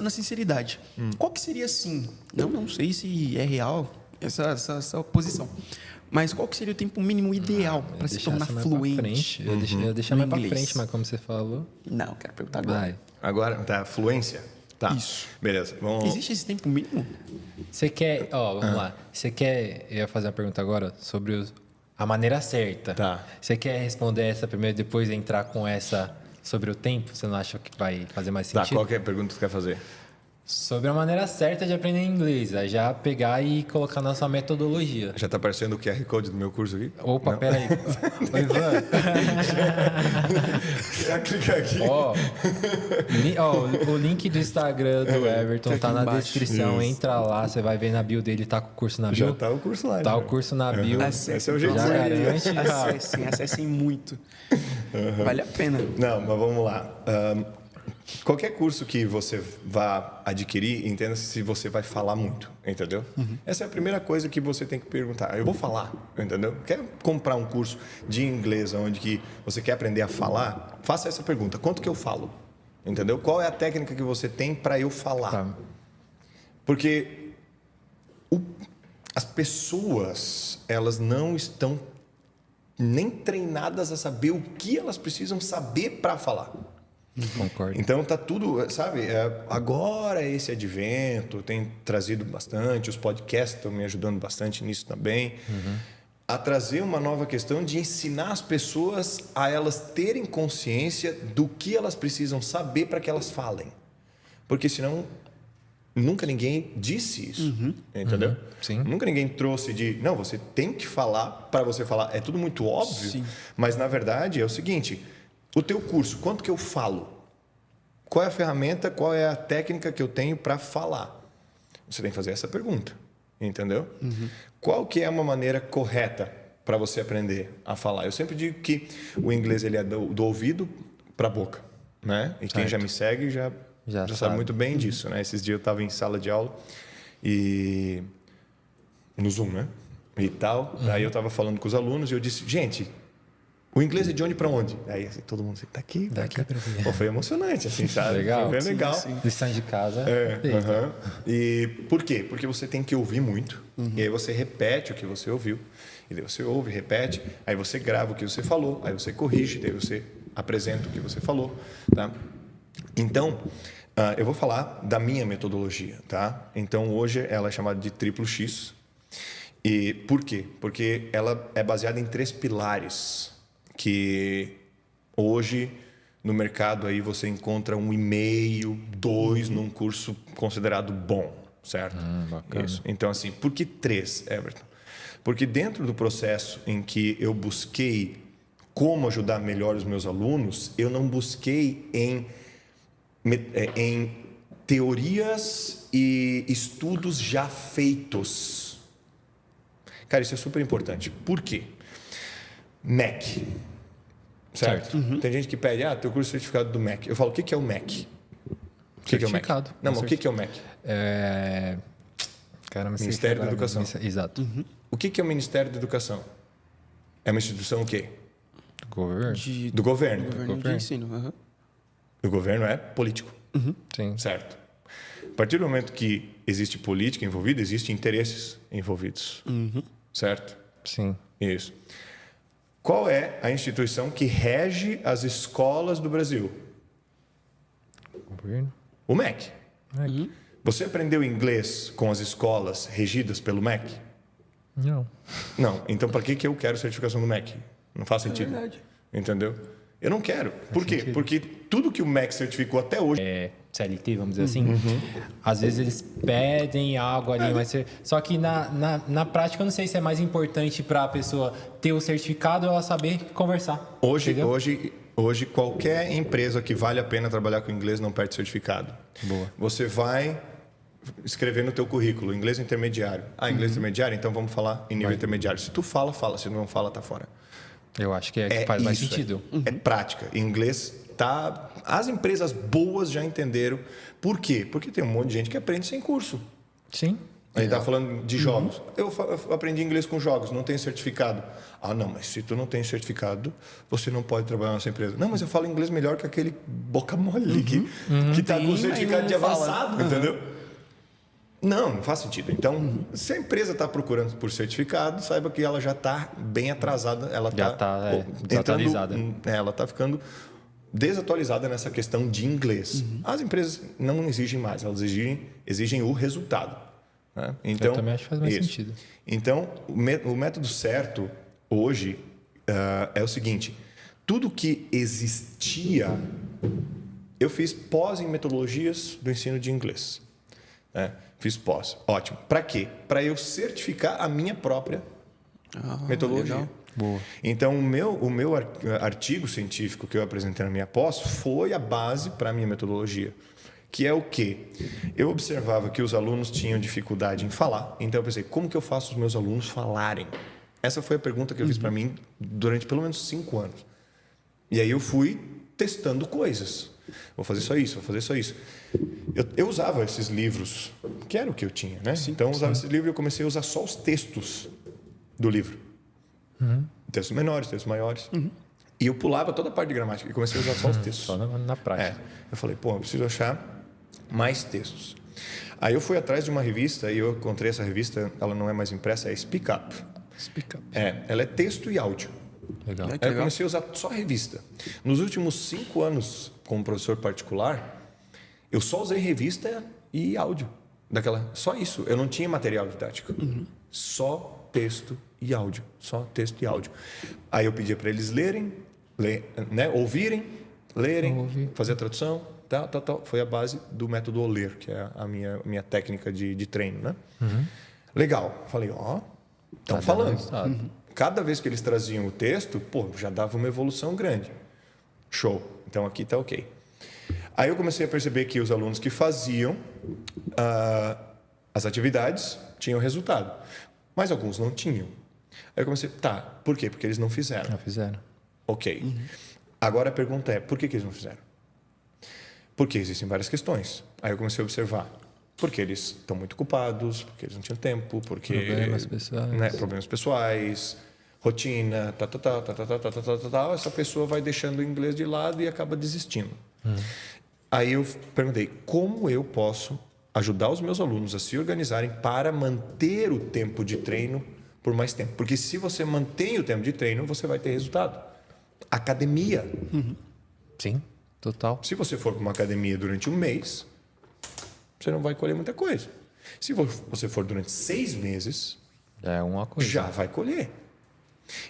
Na sinceridade, qual que seria assim? Não sei se é real essa posição. Mas qual que seria o tempo mínimo ideal para se tornar fluente? Eu ia deixar mais para inglês. frente, mas como você falou... Não, quero perguntar agora. Vai. Agora, tá, fluência? Tá. Isso. Beleza. Vamos... Existe esse tempo mínimo? Você quer... vamos lá. Você quer... Eu ia fazer uma pergunta agora sobre a maneira certa. Tá. Você quer responder essa primeiro e depois entrar com essa sobre o tempo? Você não acha que vai fazer mais sentido? Tá, qual que é a pergunta que você quer fazer? Sobre a maneira certa de aprender inglês. É já pegar e colocar na sua metodologia. Já tá aparecendo o QR Code do meu curso aqui? Opa, peraí. Ô, Ivan. Já clica aqui. O link do Instagram do Everton tá na embaixo. descrição. Isso. Entra lá, você vai ver na bio dele, tá com o curso na bio. Já tá o curso lá. Tá já. o curso na bio. Esse é o jeito Já certo. garante. Acessem muito. Vale a pena. Não, mas vamos lá. Qualquer curso que você vá adquirir, entenda se você vai falar muito, entendeu? Essa é a primeira coisa que você tem que perguntar. Eu vou falar, entendeu? Quer comprar um curso de inglês onde que você quer aprender a falar? Faça essa pergunta. Quanto que eu falo? Entendeu? Qual é a técnica que você tem para eu falar? Tá. Porque as pessoas, elas não estão nem treinadas a saber o que elas precisam saber para falar. Concordo. Então tá tudo, sabe? Agora esse advento tem trazido bastante, os podcasts estão me ajudando bastante nisso também, a trazer uma nova questão de ensinar as pessoas a elas terem consciência do que elas precisam saber para que elas falem. Porque senão nunca ninguém disse isso, entendeu? Sim. Nunca ninguém trouxe não, você tem que falar para você falar. É tudo muito óbvio, Sim. mas na verdade é o seguinte: o teu curso, quanto que eu falo? Qual é a ferramenta, qual é a técnica que eu tenho para falar? Você tem que fazer essa pergunta, entendeu? Qual que é uma maneira correta para você aprender a falar? Eu sempre digo que o inglês ele é do ouvido para a boca, né? E quem já me segue já sabe muito bem disso, né? Esses dias eu estava em sala de aula e no Zoom, né? E tal. Aí eu estava falando com os alunos e eu disse, gente, o inglês é de onde para onde? Aí assim, todo mundo assim, daqui Daqui pra cá. Pô, foi emocionante, assim, sabe? Legal. Foi bem legal. Lição de casa. Aham. E por quê? Porque você tem que ouvir muito, e aí você repete o que você ouviu, e daí você ouve, repete, aí você grava o que você falou, aí você corrige, daí você apresenta o que você falou, tá? Então, eu vou falar da minha metodologia, tá? Então, hoje ela é chamada de Triplo X. E por quê? Porque ela é baseada em 3 pilares que hoje no mercado aí você encontra 1,5, 2 num curso considerado bom, certo? Bacana. Isso. Então, assim, por que 3, Everton? Porque dentro do processo em que eu busquei como ajudar melhor os meus alunos, eu não busquei em teorias e estudos já feitos. Cara, isso é super importante. Por quê? MEC. Certo? Tem gente que pede, teu curso certificado do MEC. Eu falo, o que é o MEC? O que é o MEC? Certificado. Não, mas o que é o MEC? Ministério da Educação. Exato. O que é o Ministério da Educação? É uma instituição o quê? Governo. Do governo. Governo de ensino. O governo é político. Sim. Certo. A partir do momento que existe política envolvida, existem interesses envolvidos. Certo? Sim. Isso. Qual é a instituição que rege as escolas do Brasil? Governo. O MEC. Você aprendeu inglês com as escolas regidas pelo MEC? Não. Não. Então, para que eu quero certificação do MEC? Não faz sentido. verdade. Entendeu? Eu não quero. Por quê? Porque tudo que o MEC certificou até hoje... CLT, vamos dizer assim. Às vezes eles pedem algo ali, mas só que na prática eu não sei se é mais importante para a pessoa ter o certificado ou ela saber conversar. Hoje, qualquer empresa que vale a pena trabalhar com inglês não perde certificado. Boa. Você vai escrever no teu currículo, inglês intermediário. Inglês intermediário? Então vamos falar em nível intermediário. Se tu fala, fala. Se não fala, tá fora. Eu acho que faz mais isso, sentido. É prática. Inglês tá... As empresas boas já entenderam. Por quê? Porque tem um monte de gente que aprende sem curso. Sim. A gente tá falando de jogos. Eu aprendi inglês com jogos, não tenho certificado. Ah, não, mas se tu não tem certificado, você não pode trabalhar nessa empresa. Não, mas eu falo inglês melhor que aquele boca mole que tá com certificado de avançado, entendeu? Não faz sentido. Então, se a empresa está procurando por certificado, saiba que ela já está bem atrasada. Ela está desatualizada. Ela está ficando desatualizada nessa questão de inglês. As empresas não exigem mais, elas exigem o resultado. Né? Então, eu também acho que faz mais sentido. Então, o método certo hoje é o seguinte: tudo que existia, eu fiz pós em metodologias do ensino de inglês. Né? Fiz pós. Ótimo. Para quê? Para eu certificar a minha própria metodologia. Legal. Boa. Então, o meu artigo científico que eu apresentei na minha pós foi a base para a minha metodologia. Que é o quê? Eu observava que os alunos tinham dificuldade em falar. Então, eu pensei, como que eu faço os meus alunos falarem? Essa foi a pergunta que eu fiz para mim durante pelo menos 5 anos. E aí eu fui testando coisas. Vou fazer só isso, vou fazer só isso. Eu usava esses livros, que era o que eu tinha, né? Então, eu usava esses livros e eu comecei a usar só os textos do livro. Textos menores, textos maiores. E eu pulava toda a parte de gramática e comecei a usar só os textos. Só na prática. Eu falei, eu preciso achar mais textos. Aí eu fui atrás de uma revista e eu encontrei essa revista, ela não é mais impressa, é Speak Up. Speak Up. Ela é texto e áudio. Legal. Aí eu comecei a usar só a revista. Nos últimos 5 anos, como professor particular, eu só usei revista e áudio. Só isso. Eu não tinha material didático. Só texto e áudio. Só texto e áudio. Aí eu pedia para eles lerem, ouvirem, lerem, fazer a tradução, tal. Foi a base do método OLER, que é a minha técnica de treino, né? Legal. Falei, estão falando. Cada vez que eles traziam o texto, já dava uma evolução grande. Show. Então, aqui está ok. Aí eu comecei a perceber que os alunos que faziam as atividades tinham resultado, mas alguns não tinham. Aí eu comecei, por quê? Porque eles não fizeram. Não fizeram. Ok. Agora a pergunta é, por que eles não fizeram? Porque existem várias questões. Aí eu comecei a observar. Porque eles estão muito ocupados, porque eles não tinham tempo, porque... Problemas pessoais. Problemas pessoais, rotina, essa pessoa vai deixando o inglês de lado e acaba desistindo. Aí eu perguntei, como eu posso ajudar os meus alunos a se organizarem para manter o tempo de treino por mais tempo? Porque se você mantém o tempo de treino, você vai ter resultado. Academia. Sim, total. Se você for para uma academia durante um mês, você não vai colher muita coisa. Se você for durante 6 meses, É uma coisa. já vai colher.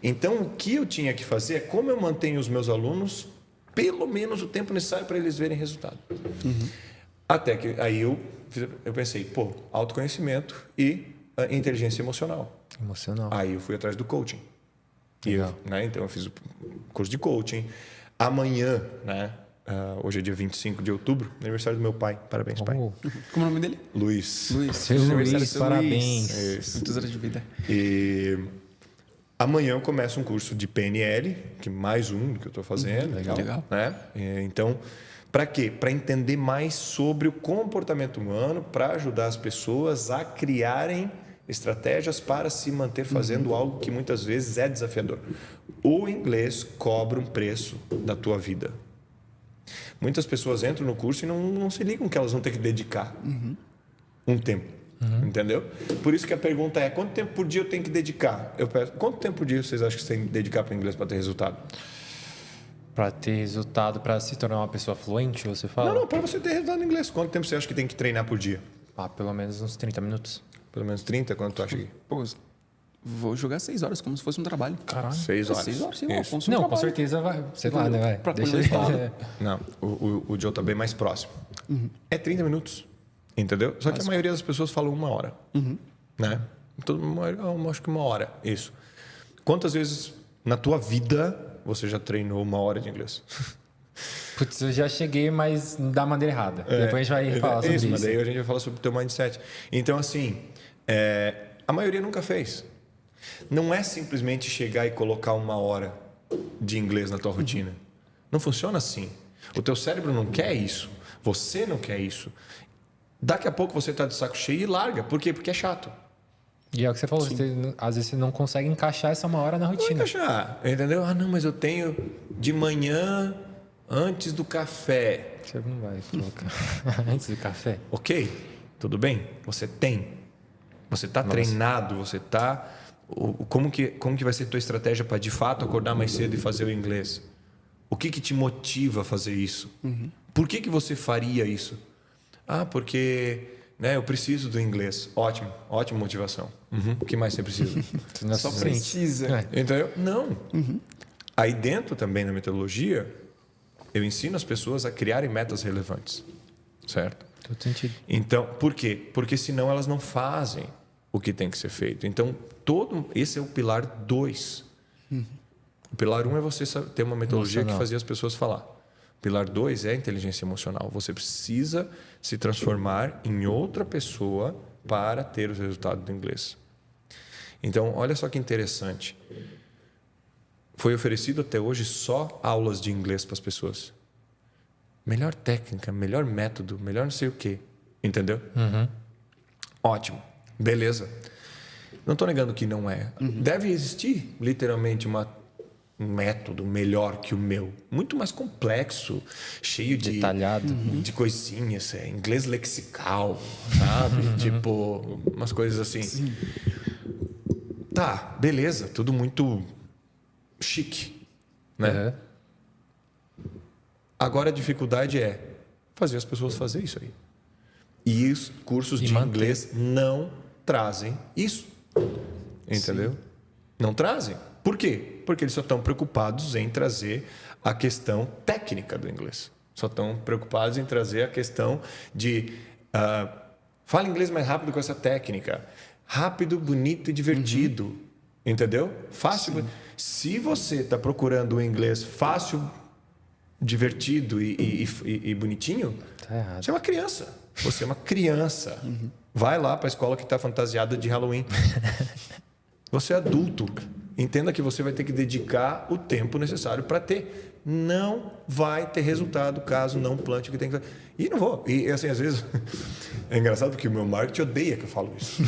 Então, o que eu tinha que fazer é como eu mantenho os meus alunos pelo menos o tempo necessário para eles verem resultado. Até que aí eu pensei, autoconhecimento e inteligência emocional. Emocional. Aí eu fui atrás do coaching. Legal. Então eu fiz o curso de coaching. Amanhã, hoje é dia 25 de outubro, aniversário do meu pai. Parabéns, pai. Como é o nome dele? Luiz. Seu Luiz, parabéns. Muitas horas de vida. E amanhã eu começo um curso de PNL, que mais um que eu estou fazendo. Legal. Né? Então, para quê? Para entender mais sobre o comportamento humano, para ajudar as pessoas a criarem estratégias para se manter fazendo algo que muitas vezes é desafiador. O inglês cobra um preço da tua vida. Muitas pessoas entram no curso e não se ligam que elas vão ter que dedicar um tempo. Entendeu? Por isso que a pergunta é, quanto tempo por dia eu tenho que dedicar? Eu peço, quanto tempo por dia vocês acham que você tem que dedicar para o inglês para ter resultado? Para ter resultado, para se tornar uma pessoa fluente, você fala? Não, para você ter resultado no inglês. Quanto tempo você acha que tem que treinar por dia? Pelo menos uns 30 minutos. Pelo menos 30? Quanto tu acha que? Vou jogar 6 horas, como se fosse um trabalho. Caralho. 6 horas. 6 horas, sim. Isso. Como se fosse um Não, com trabalho. certeza vai. Sei lá, né? Vai. Pra Deixa pôr no estado. Não, o Joe está bem mais próximo. É 30 minutos. Entendeu? Só que a maioria das pessoas fala 1 hora. Né? Eu acho que 1 hora. Isso. Quantas vezes na tua vida você já treinou 1 hora de inglês? Putz, eu já cheguei, mas da maneira errada. Depois a gente vai falar sobre isso. Mas daí a gente vai falar sobre o teu mindset. Então, assim, a maioria nunca fez. Não é simplesmente chegar e colocar 1 hora de inglês na tua rotina. Não funciona assim. O teu cérebro não quer isso. Você não quer isso. Daqui a pouco você está de saco cheio e larga. Por quê? Porque é chato. E é o que você falou, às vezes você não consegue encaixar essa uma hora na rotina. Não encaixar, entendeu? Ah, não, mas eu tenho de manhã antes do café. Você não vai colocar antes do café. Ok, tudo bem. Você tem. Você está treinado, você está... Como que vai ser a tua estratégia para, de fato, acordar mais cedo e fazer o inglês? O que te motiva a fazer isso? Por que você faria isso? Ah, porque... eu preciso do inglês. Ótimo, ótima motivação. O que mais você precisa? Só precisa. Entendeu? Não. Aí dentro também na metodologia, eu ensino as pessoas a criarem metas relevantes. Certo? Todo sentido. Então, por quê? Porque senão elas não fazem o que tem que ser feito. Então, esse é o pilar 2. O pilar 1 é você ter uma metodologia que fazia as pessoas falar. Pilar 2 é a inteligência emocional. Você precisa se transformar em outra pessoa para ter os resultados do inglês. Então, olha só que interessante. Foi oferecido até hoje só aulas de inglês para as pessoas. Melhor técnica, melhor método, melhor não sei o quê. Entendeu? Ótimo. Beleza. Não estou negando que não é. Deve existir, literalmente, um método melhor que o meu, muito mais complexo, cheio de detalhado, de coisinhas, inglês lexical, sabe? Tipo, umas coisas assim. Sim. Tá, beleza, tudo muito chique, né? Agora a dificuldade é fazer as pessoas fazer isso aí. E os cursos de inglês não trazem isso. Entendeu? Sim. Não trazem. Por quê? Porque eles só estão preocupados em trazer a questão técnica do inglês. Só estão preocupados em trazer a questão de fala inglês mais rápido com essa técnica. Rápido, bonito e divertido. Entendeu? Fácil. Sim. Se você está procurando o inglês fácil, divertido e bonitinho, tá errado. Você é uma criança. Você é uma criança. Vai lá para a escola que está fantasiada de Halloween. Você é adulto. Entenda que você vai ter que dedicar o tempo necessário para ter. Não vai ter resultado caso não plante o que tem que fazer. E não vou. E assim, às vezes... É engraçado porque o meu marketing odeia que eu falo isso.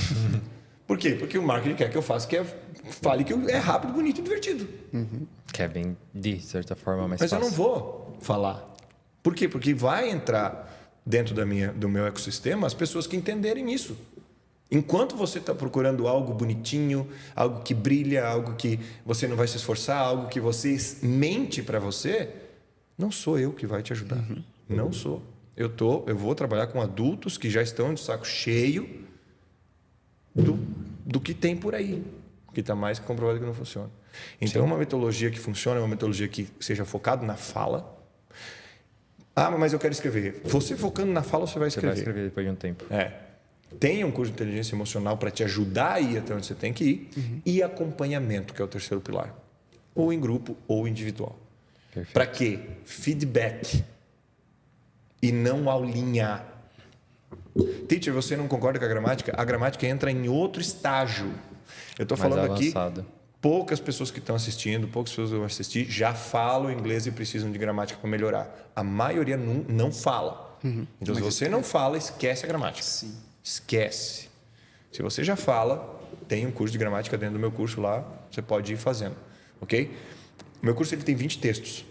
Por quê? Porque o marketing quer que eu faça fale que é rápido, bonito e divertido. Que é bem, de certa forma, mais Mas fácil. eu não vou falar. Por quê? Porque vai entrar dentro do meu ecossistema as pessoas que entenderem isso. Enquanto você está procurando algo bonitinho, algo que brilha, algo que você não vai se esforçar, algo que você mente para você, não sou eu que vai te ajudar. Não sou. Eu vou trabalhar com adultos que já estão de saco cheio do que tem por aí, que está mais que comprovado que não funciona. Então, uma metodologia que funciona é uma metodologia que seja focada na fala. Ah, mas eu quero escrever. Você focando na fala, você vai escrever. Você vai escrever depois de um tempo. Tenha um curso de inteligência emocional para te ajudar a ir até onde você tem que ir. E acompanhamento, que é o terceiro pilar. Ou em grupo ou individual. Para quê? Feedback. E não aulinhar. Teacher, você não concorda com a gramática? A gramática entra em outro estágio. Eu estou falando aqui... Poucas pessoas que estão assistindo, poucas pessoas que vão assistir já falam inglês e precisam de gramática para melhorar. A maioria não fala. Então, se você não fala, esquece a gramática. Sim. Esquece. Se você já fala, tem um curso de gramática dentro do meu curso lá, você pode ir fazendo. Ok? O meu curso ele tem 20 textos.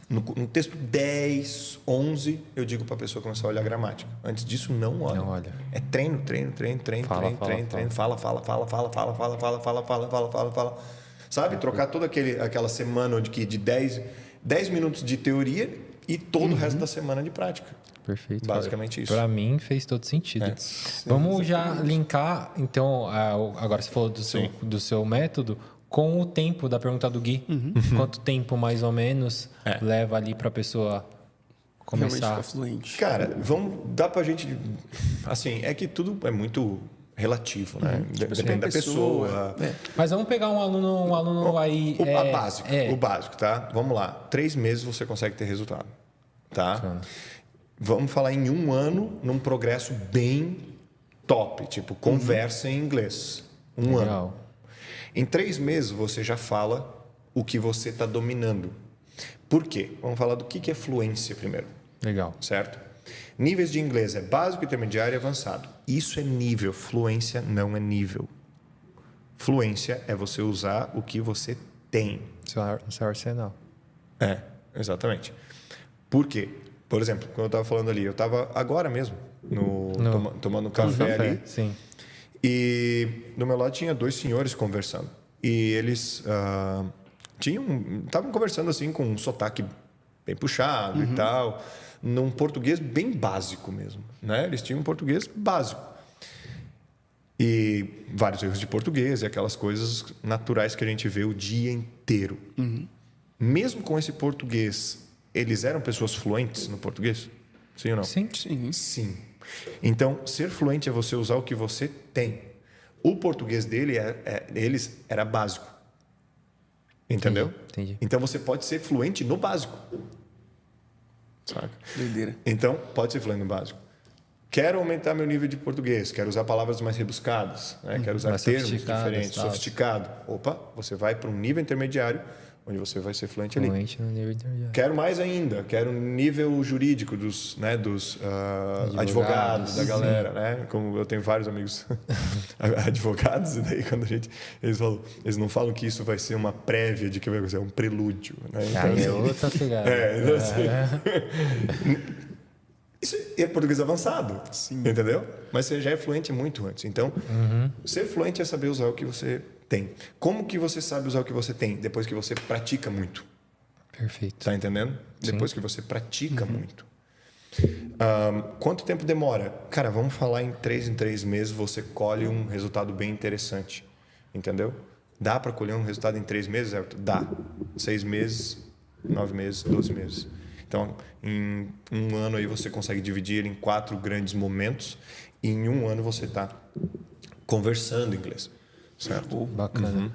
No texto 10, 11, eu digo para a pessoa começar a olhar a gramática. Antes disso, não olha. Não olha. É treino. Fala. Sabe? Trocar toda aquela semana de 10 minutos de teoria e todo o resto da semana de prática. Perfeito. Basicamente isso. Para mim, fez todo sentido. Vamos já linkar, então, agora você falou do seu método, com o tempo da pergunta do Gui. Quanto tempo, mais ou menos, leva ali para a pessoa começar? Realmente ficar fluente. Cara, dá pra gente... Assim, é que tudo é muito relativo, né? Depende da pessoa. Mas vamos pegar um aluno aí... O básico, tá? Vamos lá. 3 meses você consegue ter resultado, tá? Bacana. Vamos falar em 1 ano, num progresso bem top. Tipo, conversa em inglês. 1 ano. Em 3 meses, você já fala o que você está dominando. Por quê? Vamos falar do que é fluência primeiro. Legal. Certo? Níveis de inglês é básico, intermediário e avançado. Isso é nível, fluência não é nível. Fluência é você usar o que você tem. No seu arsenal. Exatamente. Por quê? Por exemplo, quando eu estava falando ali, eu estava agora mesmo tomando café ali. Sim. E do meu lado tinha 2 senhores conversando. E eles estavam conversando assim com um sotaque bem puxado e tal, num português bem básico mesmo, né? Eles tinham um português básico. E vários erros de português e aquelas coisas naturais que a gente vê o dia inteiro. Mesmo com esse português, eles eram pessoas fluentes no português? Sim ou não? Sim. Sim. Então, ser fluente é você usar o que você tem. O português deles era básico. Entendeu? Entendi. Então, você pode ser fluente no básico. Saca? Doideira. Então, pode ser fluente no básico. Quero aumentar meu nível de português, quero usar palavras mais rebuscadas, né? Quero usar mais termos sofisticadas, diferentes, tal. sofisticado. Opa, você vai para um nível intermediário, onde você vai ser fluente ali. Fluente no nível intermediário. Quero mais ainda, quero um nível jurídico dos advogados, da galera, né? Como eu tenho vários amigos advogados, e daí quando eles não falam que isso vai ser uma prévia de que vai ser um prelúdio, né? Então, Aí é outra pegada. então, assim, isso é português avançado, entendeu? Mas você já é fluente muito antes. Então, ser fluente é saber usar o que você tem. Como que você sabe usar o que você tem? Depois que você pratica muito. Perfeito. Tá entendendo? Sim. Depois que você pratica muito. Quanto tempo demora? Cara, vamos falar em 3 meses você colhe um resultado bem interessante. Entendeu? Dá para colher um resultado em 3 meses, Everton? Dá. 6 meses, 9 meses, 12 meses. Então, em 1 ano aí você consegue dividir ele em 4 grandes momentos e em 1 ano você está conversando inglês. Certo? Bacana.